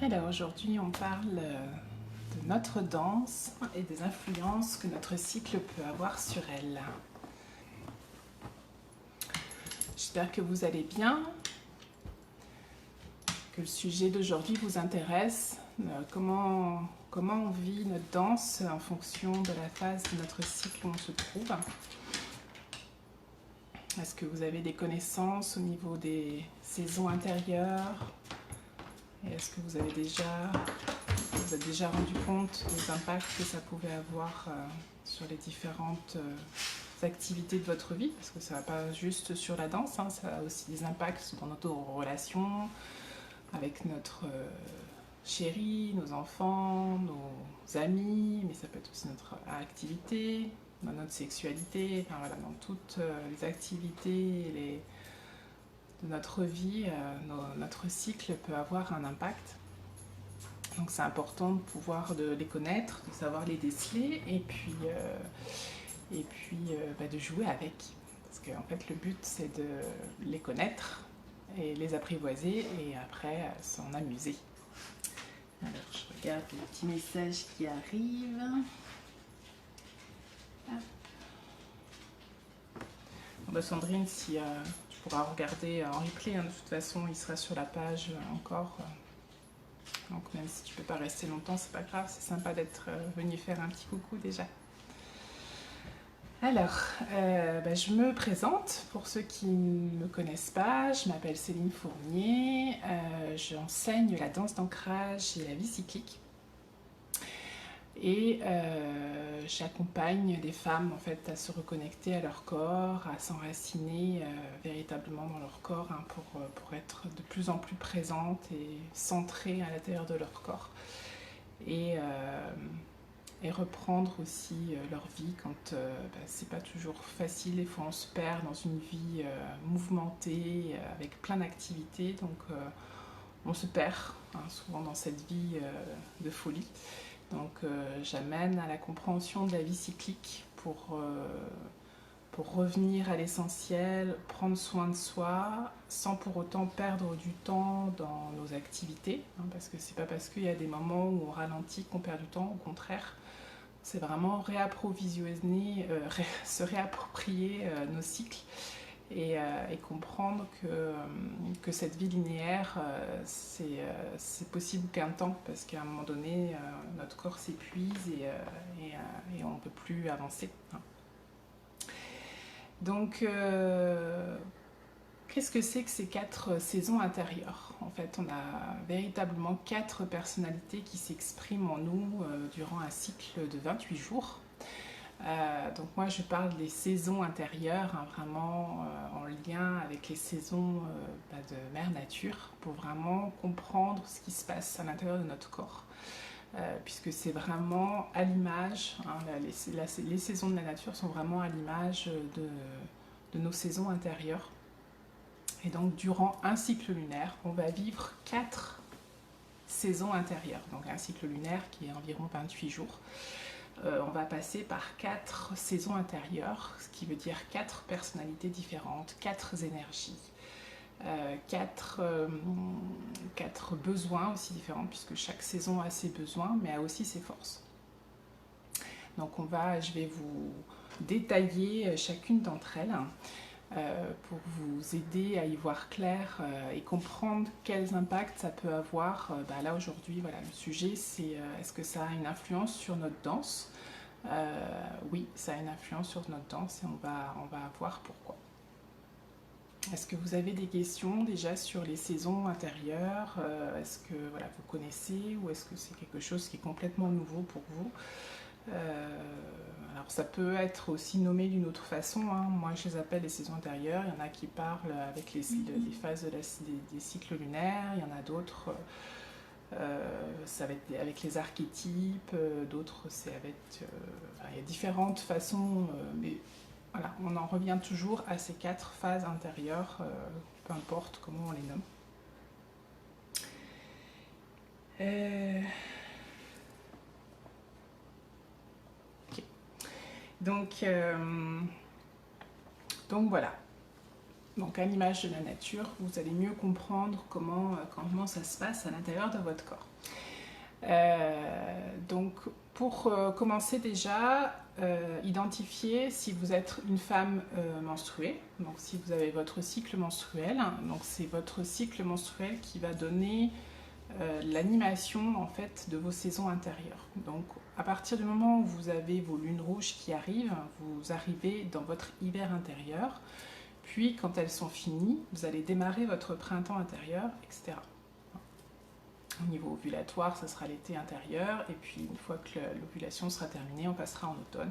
Alors aujourd'hui on parle de notre danse et des influences que notre cycle peut avoir sur elle. J'espère que vous allez bien, que le sujet d'aujourd'hui vous intéresse, comment on vit notre danse en fonction de la phase de notre cycle où on se trouve. Est-ce que vous avez des connaissances au niveau des saisons intérieures? Et est-ce que vous êtes déjà rendu compte des impacts que ça pouvait avoir sur les différentes activités de votre vie? Parce que ça va pas juste sur la danse, hein, ça a aussi des impacts dans notre relation avec notre chéri, nos enfants, nos amis, mais ça peut être aussi notre activité, dans notre sexualité, enfin voilà, dans toutes les activités de notre vie, notre cycle peut avoir un impact. Donc c'est important de pouvoir les connaître, de savoir les déceler et puis de jouer avec. Parce qu'en fait le but c'est de les connaître et les apprivoiser et après s'en amuser. Alors je regarde les petits messages qui arrivent. Bon, Sandrine, si tu pourras regarder en replay, hein, de toute façon il sera sur la page encore. Donc même si tu peux pas rester longtemps, c'est pas grave, c'est sympa d'être venu faire un petit coucou déjà. Alors, je me présente pour ceux qui ne me connaissent pas. Je m'appelle Céline Fournier, j'enseigne la danse d'ancrage et la vie cyclique. Et j'accompagne les femmes en fait à se reconnecter à leur corps, à s'enraciner véritablement dans leur corps, hein, pour être de plus en plus présentes et centrées à l'intérieur de leur corps. Et reprendre aussi leur vie quand c'est pas toujours facile. Des fois on se perd dans une vie mouvementée avec plein d'activités, donc on se perd hein, souvent dans cette vie de folie. Donc j'amène à la compréhension de la vie cyclique pour revenir à l'essentiel, prendre soin de soi, sans pour autant perdre du temps dans nos activités, hein, parce que c'est pas parce qu'il y a des moments où on ralentit qu'on perd du temps, au contraire. C'est vraiment réapprovisionner, se réapproprier nos cycles et comprendre que cette vie linéaire, c'est possible qu'un temps, parce qu'à un moment donné, notre corps s'épuise et on ne peut plus avancer. Donc, qu'est-ce que c'est que ces 4 saisons intérieures? En fait, on a véritablement 4 personnalités qui s'expriment en nous durant un cycle de 28 jours. Donc moi je parle des saisons intérieures, hein, vraiment en lien avec les saisons de Mère Nature, pour vraiment comprendre ce qui se passe à l'intérieur de notre corps. Puisque c'est vraiment à l'image, hein, les saisons de la nature sont vraiment à l'image de nos saisons intérieures. Et donc durant un cycle lunaire, on va vivre 4 saisons intérieures. Donc un cycle lunaire qui est environ 28 jours. On va passer par 4 saisons intérieures, ce qui veut dire 4 personnalités différentes, 4 énergies, 4 besoins aussi différents, puisque chaque saison a ses besoins, mais a aussi ses forces. Donc je vais vous détailler chacune d'entre elles pour vous aider à y voir clair et comprendre quels impacts ça peut avoir. Là aujourd'hui, voilà, le sujet c'est est-ce que ça a une influence sur notre danse? Oui, ça a une influence sur notre danse et on va voir pourquoi. Est-ce que vous avez des questions déjà sur les saisons intérieures? Est-ce que voilà, vous connaissez ou est-ce que c'est quelque chose qui est complètement nouveau pour vous? Alors ça peut être aussi nommé d'une autre façon, hein. Moi je les appelle les saisons intérieures. Il y en a qui parlent avec les phases des cycles lunaires, il y en a d'autres ça va être avec les archétypes, d'autres c'est avec il y a différentes façons, mais voilà, on en revient toujours à ces 4 phases intérieures, peu importe comment on les nomme. Donc voilà. Donc à l'image de la nature, vous allez mieux comprendre comment ça se passe à l'intérieur de votre corps. Donc pour commencer déjà, identifier si vous êtes une femme menstruée, donc si vous avez votre cycle menstruel, donc c'est votre cycle menstruel qui va donner l'animation en fait de vos saisons intérieures. Donc à partir du moment où vous avez vos lunes rouges qui arrivent, vous arrivez dans votre hiver intérieur, puis quand elles sont finies, vous allez démarrer votre printemps intérieur, etc. Au niveau ovulatoire, ça sera l'été intérieur, et puis une fois que l'ovulation sera terminée, on passera en automne.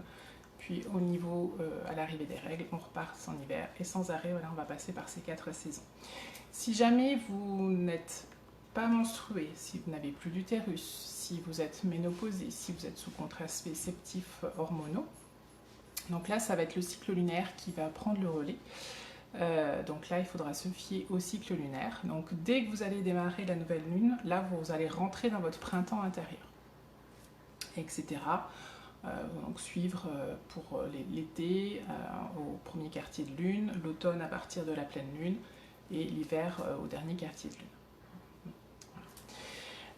Puis au niveau, à l'arrivée des règles, on repart en hiver, et sans arrêt, voilà, on va passer par ces 4 saisons. Si jamais vous n'êtes pas menstrué, si vous n'avez plus d'utérus, si vous êtes ménopausé, si vous êtes sous contraceptifs hormonaux, donc là, ça va être le cycle lunaire qui va prendre le relais. Donc là, il faudra se fier au cycle lunaire. Donc dès que vous allez démarrer la nouvelle lune, là, vous allez rentrer dans votre printemps intérieur, etc. Donc suivre pour l'été au premier quartier de lune, l'automne à partir de la pleine lune et l'hiver au dernier quartier de lune.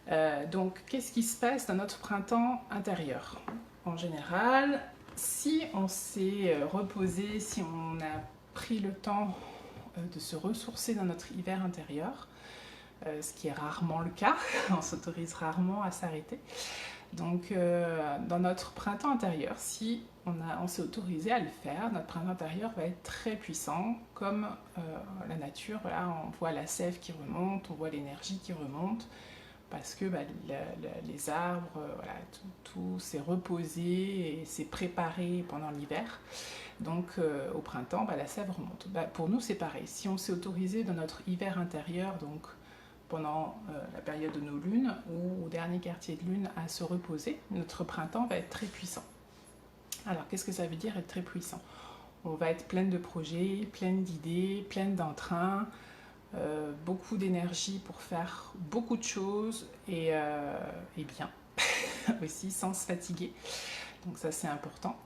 Voilà. Donc qu'est-ce qui se passe dans notre printemps intérieur? En général, si on s'est reposé, si on a pris le temps de se ressourcer dans notre hiver intérieur, ce qui est rarement le cas, on s'autorise rarement à s'arrêter. Donc dans notre printemps intérieur, si on s'est autorisé à le faire, notre printemps intérieur va être très puissant, comme la nature, voilà, on voit la sève qui remonte, on voit l'énergie qui remonte, parce que les arbres, voilà, tout s'est reposé et s'est préparé pendant l'hiver. Donc au printemps, la sève remonte. Pour nous, c'est pareil. Si on s'est autorisé dans notre hiver intérieur, donc pendant la période de nos lunes ou au dernier quartier de lune à se reposer, notre printemps va être très puissant. Alors qu'est-ce que ça veut dire être très puissant? On va être pleine de projets, pleine d'idées, pleine d'entrain, beaucoup d'énergie pour faire beaucoup de choses et bien aussi sans se fatiguer. Donc ça c'est important.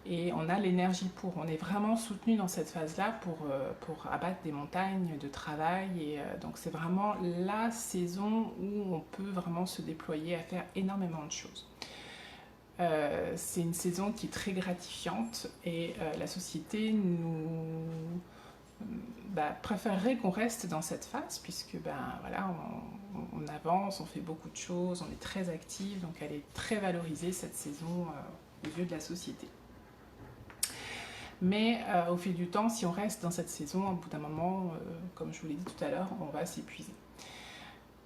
Et on a l'énergie pour, on est vraiment soutenu dans cette phase-là pour abattre des montagnes de travail. Et donc c'est vraiment la saison où on peut vraiment se déployer à faire énormément de choses. C'est une saison qui est très gratifiante et la société nous préférerait qu'on reste dans cette phase puisque voilà, on avance, on fait beaucoup de choses, on est très actif, donc elle est très valorisée cette saison aux yeux de la société. Mais au fil du temps, si on reste dans cette saison, au bout d'un moment, comme je vous l'ai dit tout à l'heure, on va s'épuiser.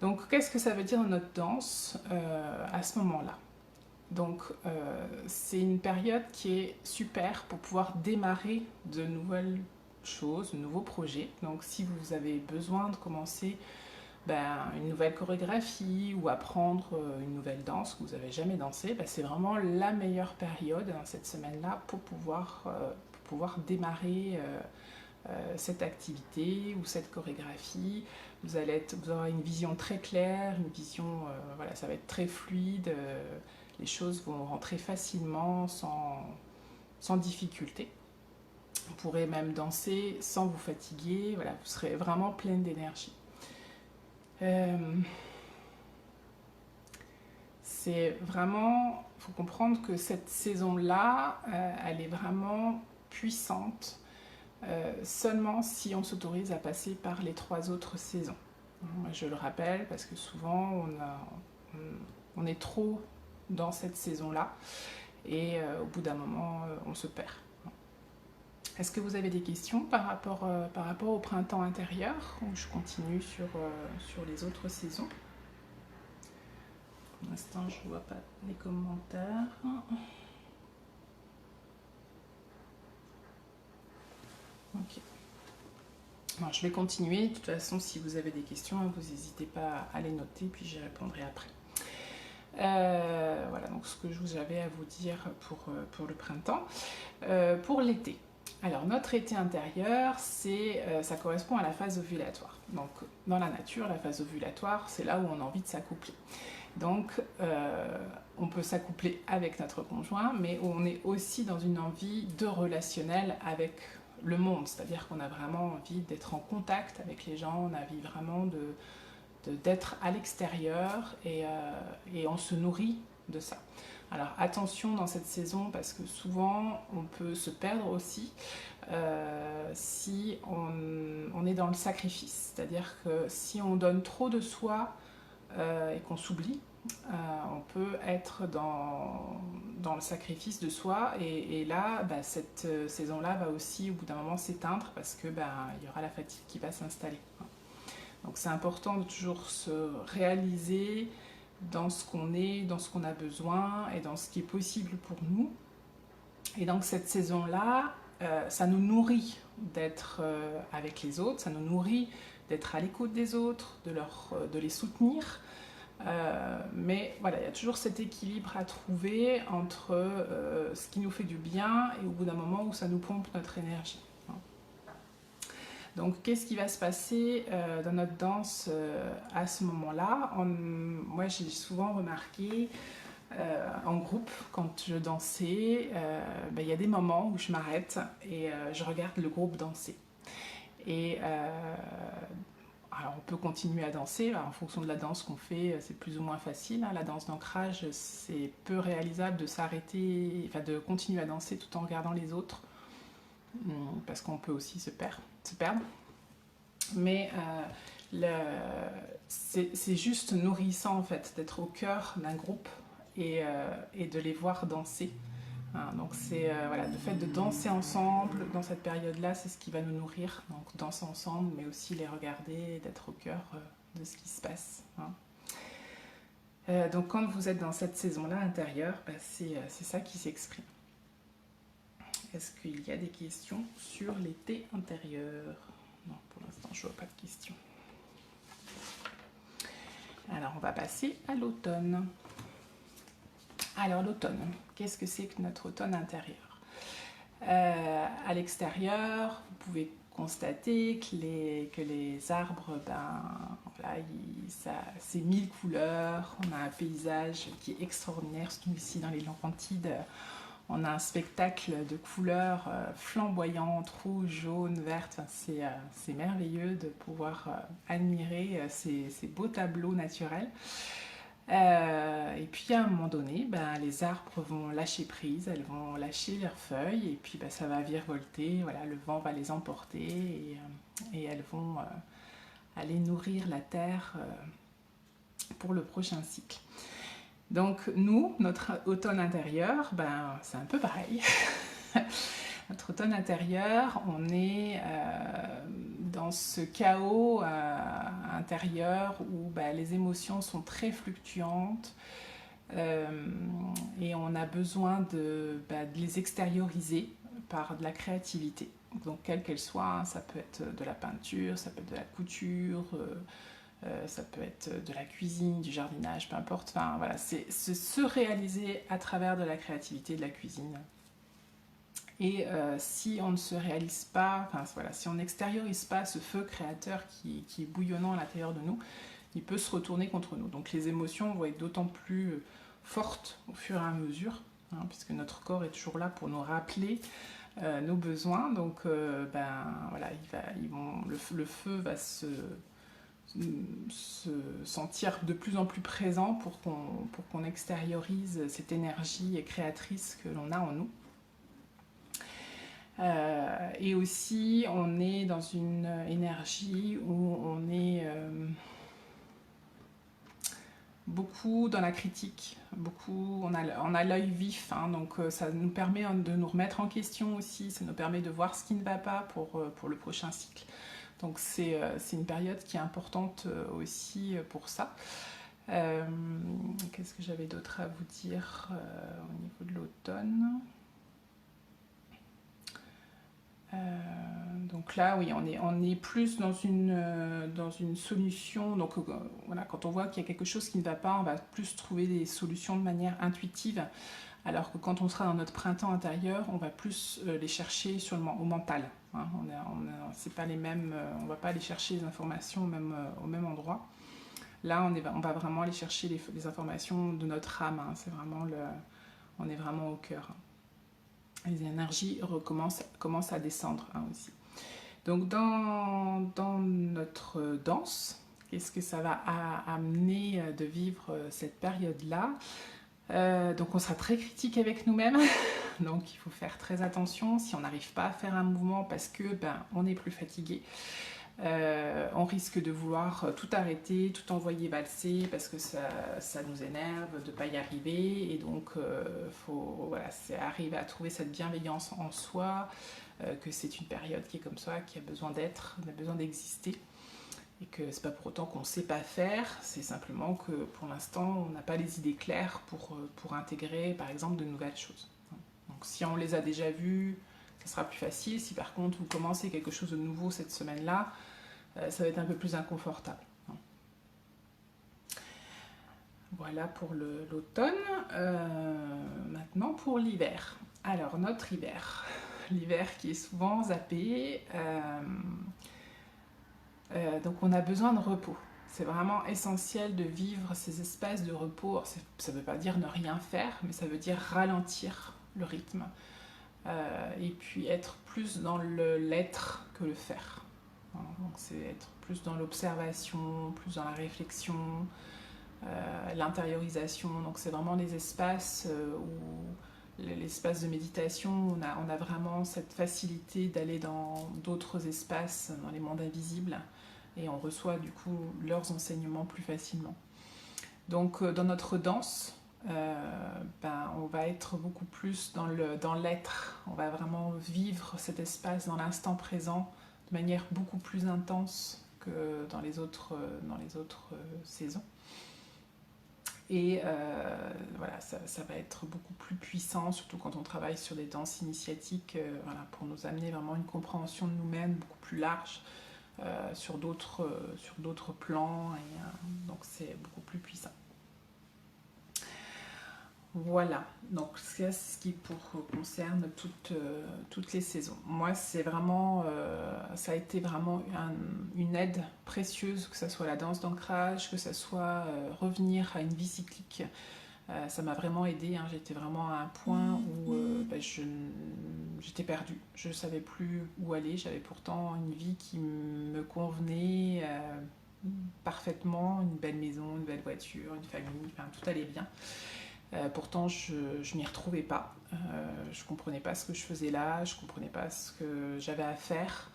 Donc qu'est-ce que ça veut dire dans notre danse à ce moment-là? Donc c'est une période qui est super pour pouvoir démarrer de nouvelles choses, de nouveaux projets. Donc si vous avez besoin de commencer une nouvelle chorégraphie ou apprendre une nouvelle danse que vous n'avez jamais dansé, c'est vraiment la meilleure période cette semaine-là pour pouvoir démarrer cette activité ou cette chorégraphie. Vous aurez une vision très claire, une vision, voilà, ça va être très fluide, les choses vont rentrer facilement, sans difficulté. Vous pourrez même danser sans vous fatiguer, voilà, vous serez vraiment pleine d'énergie. C'est vraiment, il faut comprendre que cette saison-là, elle est vraiment puissante seulement si on s'autorise à passer par les 3 autres saisons. Je le rappelle parce que souvent on est trop dans cette saison-là et au bout d'un moment on se perd. Est-ce que vous avez des questions par rapport au printemps intérieur ou je continue sur les autres saisons? Pour l'instant, je ne vois pas les commentaires. Ok. Bon, je vais continuer. De toute façon, si vous avez des questions, vous n'hésitez pas à les noter, puis j'y répondrai après. Voilà, donc ce que j'avais à vous dire pour le printemps. Pour l'été. Alors notre été intérieur, ça correspond à la phase ovulatoire. Donc dans la nature, la phase ovulatoire, c'est là où on a envie de s'accoupler. Donc on peut s'accoupler avec notre conjoint, mais on est aussi dans une envie de relationnel avec le monde, c'est-à-dire qu'on a vraiment envie d'être en contact avec les gens, on a envie vraiment d'être à l'extérieur et on se nourrit de ça. Alors attention dans cette saison parce que souvent on peut se perdre aussi si on est dans le sacrifice, c'est-à-dire que si on donne trop de soi et qu'on s'oublie, on peut être dans le sacrifice de soi et là bah, cette saison-là va aussi au bout d'un moment s'éteindre parce que bah, il y aura la fatigue qui va s'installer. Donc c'est important de toujours se réaliser dans ce qu'on est, dans ce qu'on a besoin et dans ce qui est possible pour nous. Et donc cette saison-là, ça nous nourrit d'être avec les autres, ça nous nourrit d'être à l'écoute des autres, de les soutenir. Mais voilà, il y a toujours cet équilibre à trouver entre ce qui nous fait du bien et au bout d'un moment où ça nous pompe notre énergie. Donc, qu'est-ce qui va se passer dans notre danse à ce moment-là? Moi, j'ai souvent remarqué en groupe, quand je dansais, il y a des moments où je m'arrête et je regarde le groupe danser. Et alors on peut continuer à danser, en fonction de la danse qu'on fait, c'est plus ou moins facile. La danse d'ancrage, c'est peu réalisable de s'arrêter, enfin de continuer à danser tout en regardant les autres, parce qu'on peut aussi se perdre. Mais c'est juste nourrissant en fait d'être au cœur d'un groupe et de les voir danser. Donc c'est voilà, le fait de danser ensemble dans cette période-là, c'est ce qui va nous nourrir. Donc danser ensemble, mais aussi les regarder, d'être au cœur de ce qui se passe. Donc quand vous êtes dans cette saison-là intérieure, c'est ça qui s'exprime. Est-ce qu'il y a des questions sur l'été intérieur? Non, pour l'instant, je ne vois pas de questions. Alors, on va passer à l'automne. Alors, l'automne, qu'est-ce que c'est que notre automne intérieur? À l'extérieur, vous pouvez constater que les arbres, voilà, c'est 1000 couleurs. On a un paysage qui est extraordinaire, surtout ici dans les Laurentides. On a un spectacle de couleurs flamboyantes, rouges, jaunes, vertes. C'est merveilleux de pouvoir admirer ces beaux tableaux naturels. Et puis à un moment donné, les arbres vont lâcher prise, elles vont lâcher leurs feuilles et puis ça va virevolter, voilà, le vent va les emporter et elles vont aller nourrir la terre pour le prochain cycle. Donc nous, notre automne intérieur, c'est un peu pareil. Notre automne intérieur, on est dans ce chaos intérieur où les émotions sont très fluctuantes et on a besoin de les extérioriser par de la créativité. Donc quelle qu'elle soit, ça peut être de la peinture, ça peut être de la couture, ça peut être de la cuisine, du jardinage, peu importe. Enfin, voilà, c'est se réaliser à travers de la créativité, de la cuisine. Et si on ne se réalise pas, voilà, si on n'extériorise pas ce feu créateur qui est bouillonnant à l'intérieur de nous, il peut se retourner contre nous. Donc les émotions vont être d'autant plus fortes au fur et à mesure, puisque notre corps est toujours là pour nous rappeler nos besoins. Donc voilà, le feu va se sentir de plus en plus présent pour qu'on extériorise cette énergie créatrice que l'on a en nous. Et aussi, on est dans une énergie où on est beaucoup dans la critique, on a l'œil vif, donc ça nous permet de nous remettre en question aussi, ça nous permet de voir ce qui ne va pas pour le prochain cycle. Donc c'est une période qui est importante aussi pour ça. Qu'est-ce que j'avais d'autre à vous dire au niveau de l'automne? Donc là, oui, on est plus dans une solution. Donc voilà, quand on voit qu'il y a quelque chose qui ne va pas, on va plus trouver des solutions de manière intuitive. Alors que quand on sera dans notre printemps intérieur, on va plus les chercher au mental. C'est pas les mêmes, on va pas aller chercher les informations au même endroit. Là, on va vraiment aller chercher les informations de notre âme. C'est vraiment on est vraiment au cœur. Les énergies commencent à descendre hein, aussi. Donc dans notre danse, qu'est-ce que ça va amener de vivre cette période-là? Donc on sera très critique avec nous-mêmes, donc il faut faire très attention si on n'arrive pas à faire un mouvement parce que on est plus fatigué. On risque de vouloir tout arrêter, tout envoyer valser parce que ça nous énerve de ne pas y arriver et donc c'est arriver à trouver cette bienveillance en soi, que c'est une période qui est comme ça, qui a besoin d'être, on a besoin d'exister et que c'est pas pour autant qu'on ne sait pas faire, c'est simplement que pour l'instant on n'a pas les idées claires pour intégrer par exemple de nouvelles choses. Donc si on les a déjà vues, ça sera plus facile. Si par contre vous commencez quelque chose de nouveau cette semaine-là, ça va être un peu plus inconfortable. Voilà pour l'automne. Maintenant pour l'hiver. Alors notre hiver, l'hiver qui est souvent zappé. Donc on a besoin de repos. C'est vraiment essentiel de vivre ces espaces de repos. Ça ne veut pas dire ne rien faire, mais ça veut dire ralentir le rythme. Et puis être plus dans l'être que le faire. Donc c'est être plus dans l'observation, plus dans la réflexion, l'intériorisation. Donc c'est vraiment des espaces où l'espace de méditation, on a vraiment cette facilité d'aller dans d'autres espaces, dans les mondes invisibles, et on reçoit du coup leurs enseignements plus facilement. Donc dans notre danse, on va être beaucoup plus dans l'être, on va vraiment vivre cet espace dans l'instant présent de manière beaucoup plus intense que dans les autres saisons. Et voilà, ça va être beaucoup plus puissant, surtout quand on travaille sur des danses initiatiques, pour nous amener vraiment une compréhension de nous-mêmes beaucoup plus large sur d'autres plans, et donc c'est beaucoup plus puissant. Voilà, donc c'est ce qui concerne toutes les saisons. Moi, c'est vraiment, ça a été vraiment une aide précieuse, que ce soit la danse d'ancrage, que ce soit revenir à une vie cyclique. Ça m'a vraiment aidée, hein. J'étais vraiment à un point où j'étais perdue. Je ne savais plus où aller. J'avais pourtant une vie qui me convenait parfaitement, une belle maison, une belle voiture, une famille, tout allait bien. Pourtant, je m'y retrouvais pas. Je comprenais pas ce que je faisais là, je comprenais pas ce que j'avais à faire.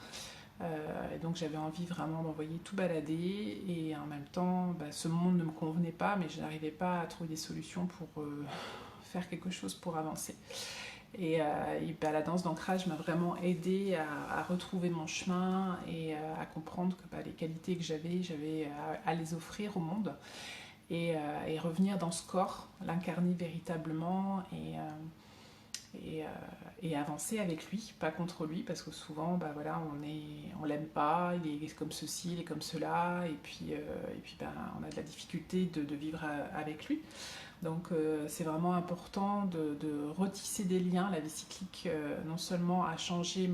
Et donc j'avais envie vraiment d'envoyer tout balader, et en même temps, ce monde ne me convenait pas, mais je n'arrivais pas à trouver des solutions pour faire quelque chose pour avancer. Et la danse d'ancrage m'a vraiment aidée à retrouver mon chemin et à comprendre que les qualités que j'avais à les offrir au monde. Et revenir dans ce corps, l'incarner véritablement et avancer avec lui, pas contre lui, parce que souvent on l'aime pas, il est comme ceci, il est comme cela, et puis on a de la difficulté de vivre avec lui. Donc c'est vraiment important de retisser des liens. La vie cyclique non seulement a changé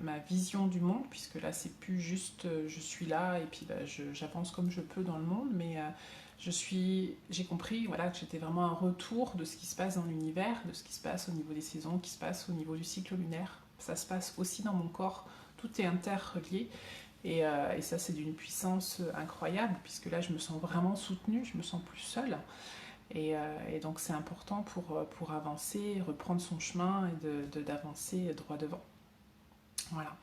ma vision du monde, puisque là c'est plus juste je suis là et puis j'avance comme je peux dans le monde, mais j'ai compris que j'étais vraiment un retour de ce qui se passe dans l'univers, de ce qui se passe au niveau des saisons, qui se passe au niveau du cycle lunaire. Ça se passe aussi dans mon corps, tout est interrelié. Et ça, c'est d'une puissance incroyable, puisque là, je me sens vraiment soutenue, je me sens plus seule. Et donc, c'est important pour avancer, reprendre son chemin et d'avancer droit devant. Voilà.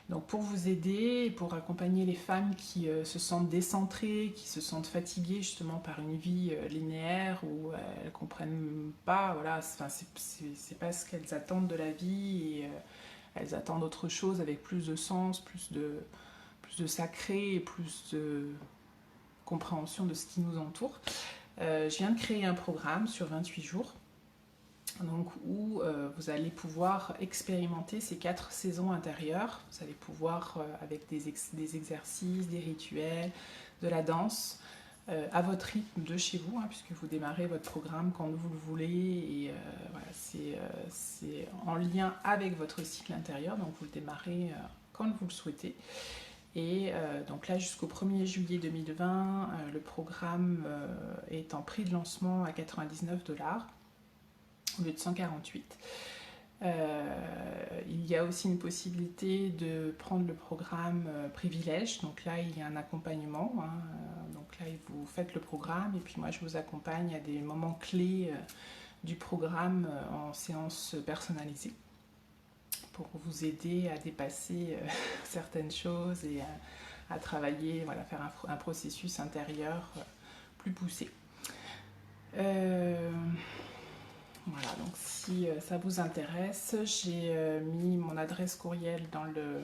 Donc pour vous aider, pour accompagner les femmes qui se sentent décentrées, qui se sentent fatiguées justement par une vie linéaire où elles ne comprennent pas, c'est pas ce qu'elles attendent de la vie, et elles attendent autre chose avec plus de sens, plus de sacré et plus de compréhension de ce qui nous entoure. Je viens de créer un programme sur 28 jours. Donc, où vous allez pouvoir expérimenter ces 4 saisons intérieures. Vous allez pouvoir, avec des exercices, des rituels, de la danse, à votre rythme de chez vous, puisque vous démarrez votre programme quand vous le voulez, et c'est en lien avec votre cycle intérieur, donc vous le démarrez quand vous le souhaitez. Et donc là, jusqu'au 1er juillet 2020, le programme est en prix de lancement à 99 $ au lieu de 148. Il y a aussi une possibilité de prendre le programme privilège. Donc là, il y a un accompagnement. Hein. Donc là, vous faites le programme et puis moi, je vous accompagne à des moments clés du programme en séance personnalisée pour vous aider à dépasser certaines choses et à travailler, voilà, faire un processus intérieur plus poussé. Voilà, donc si ça vous intéresse, j'ai mis mon adresse courriel dans le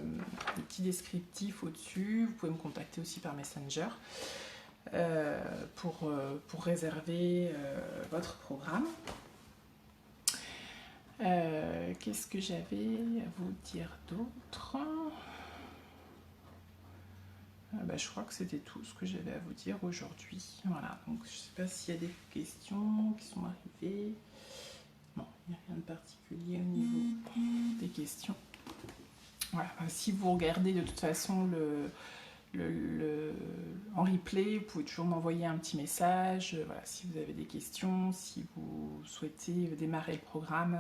petit descriptif au-dessus. Vous pouvez me contacter aussi par Messenger pour réserver votre programme. Qu'est-ce que j'avais à vous dire d'autre? Je crois que c'était tout ce que j'avais à vous dire aujourd'hui. Voilà, donc je ne sais pas s'il y a des questions qui sont arrivées. Non, il n'y a rien de particulier au niveau des questions. Voilà, si vous regardez de toute façon en replay, vous pouvez toujours m'envoyer un petit message. Voilà, si vous avez des questions, si vous souhaitez démarrer le programme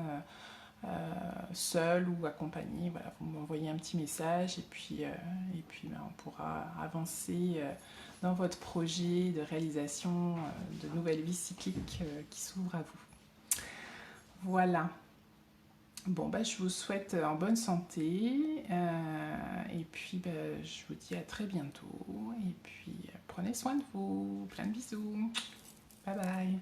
seul ou accompagné, voilà, vous m'envoyez un petit message et puis on pourra avancer dans votre projet de réalisation de nouvelles vies cycliques qui s'ouvrent à vous. Voilà. Bon, je vous souhaite en bonne santé et puis je vous dis à très bientôt et puis prenez soin de vous. Plein de bisous. Bye bye.